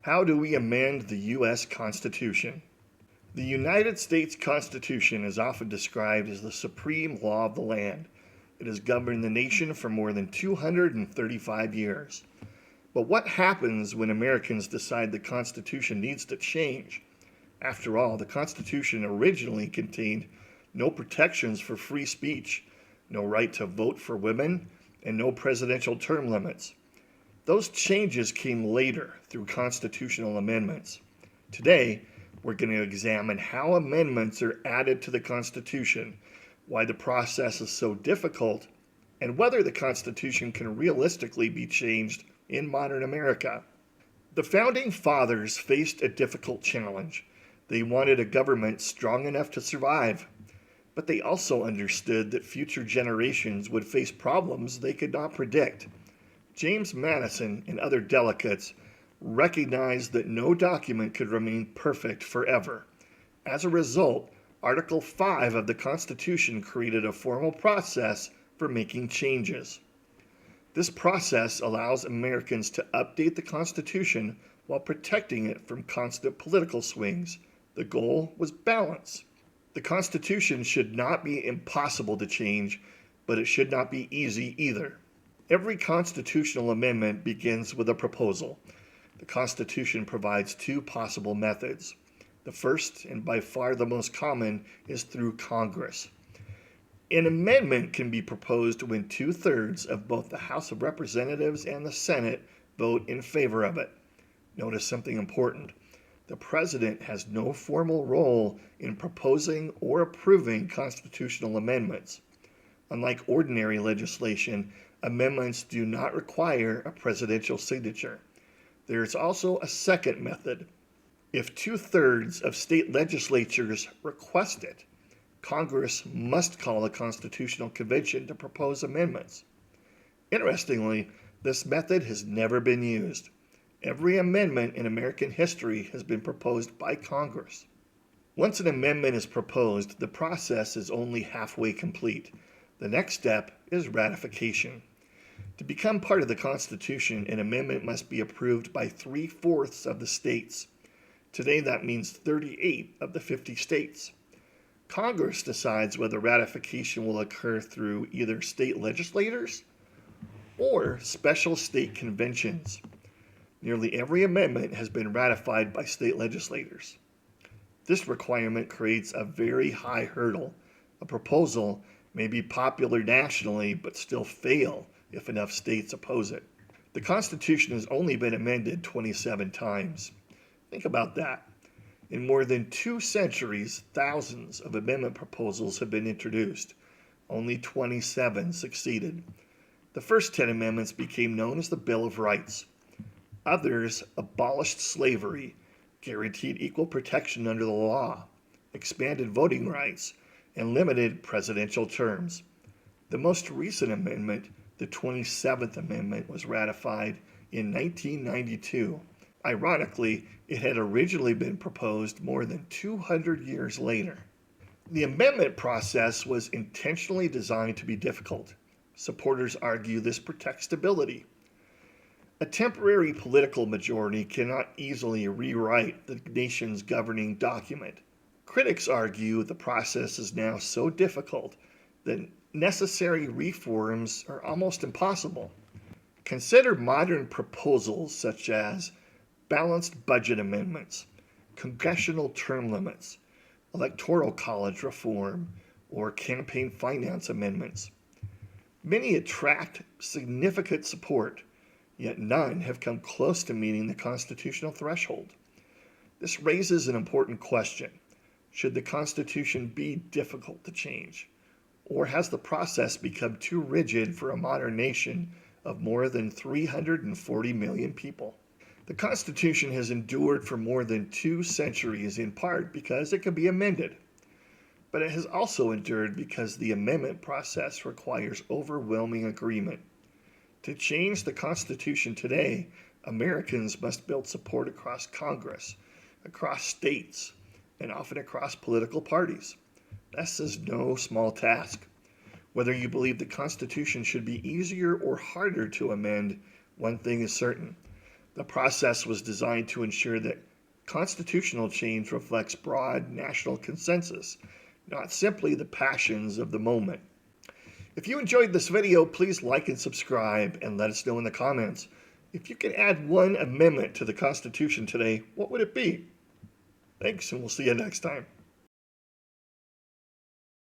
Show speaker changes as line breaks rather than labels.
How do we amend the U.S. Constitution? The United States Constitution is often described as the supreme law of the land. It has governed the nation for more than 235 years. But what happens when Americans decide the Constitution needs to change? After all, the Constitution originally contained no protections for free speech, no right to vote for women, and no presidential term limits. Those changes came later through constitutional amendments. Today, we're going to examine how amendments are added to the Constitution, why the process is so difficult, and whether the Constitution can realistically be changed in modern America. The Founding Fathers faced a difficult challenge. They wanted a government strong enough to survive, but they also understood that future generations would face problems they could not predict. James Madison and other delegates recognized that no document could remain perfect forever. As a result, Article 5 of the Constitution created a formal process for making changes. This process allows Americans to update the Constitution while protecting it from constant political swings. The goal was balance. The Constitution should not be impossible to change, but it should not be easy either. Every constitutional amendment begins with a proposal. The Constitution provides two possible methods. The first, and by far the most common, is through Congress. An amendment can be proposed when 2/3 of both the House of Representatives and the Senate vote in favor of it. Notice something important. The President has no formal role in proposing or approving constitutional amendments. Unlike ordinary legislation, amendments do not require a presidential signature. There is also a second method. If 2/3 of state legislatures request it, Congress must call a constitutional convention to propose amendments. Interestingly, this method has never been used. Every amendment in American history has been proposed by Congress. Once an amendment is proposed, the process is only halfway complete. The next step is ratification. To become part of the Constitution, an amendment must be approved by 3/4 of the states. Today, that means 38 of the 50 states. Congress decides whether ratification will occur through either state legislators or special state conventions. Nearly every amendment has been ratified by state legislators. This requirement creates a very high hurdle. A proposal may be popular nationally but still fail if enough states oppose it. The Constitution has only been amended 27 times. Think about that. In more than 2 centuries, thousands of amendment proposals have been introduced. Only 27 succeeded. The first 10 amendments became known as the Bill of Rights. Others abolished slavery, guaranteed equal protection under the law, expanded voting rights, and limited presidential terms. The most recent amendment, the 27th Amendment, was ratified in 1992. Ironically, it had originally been proposed more than 200 years later. The amendment process was intentionally designed to be difficult. Supporters argue this protects stability. A temporary political majority cannot easily rewrite the nation's governing document. Critics argue the process is now so difficult that necessary reforms are almost impossible. Consider modern proposals such as balanced budget amendments, congressional term limits, electoral college reform, or campaign finance amendments. Many attract significant support, yet none have come close to meeting the constitutional threshold. This raises an important question. Should the Constitution be difficult to change? Or has the process become too rigid for a modern nation of more than 340 million people? The Constitution has endured for more than 2 centuries in part because it can be amended. But it has also endured because the amendment process requires overwhelming agreement. To change the Constitution today, Americans must build support across Congress, across states, and often across political parties. This is no small task. Whether you believe the Constitution should be easier or harder to amend, one thing is certain. The process was designed to ensure that constitutional change reflects broad national consensus, not simply the passions of the moment. If you enjoyed this video, please like and subscribe and let us know in the comments. If you could add one amendment to the Constitution today, what would it be? Thanks, and we'll see you next time.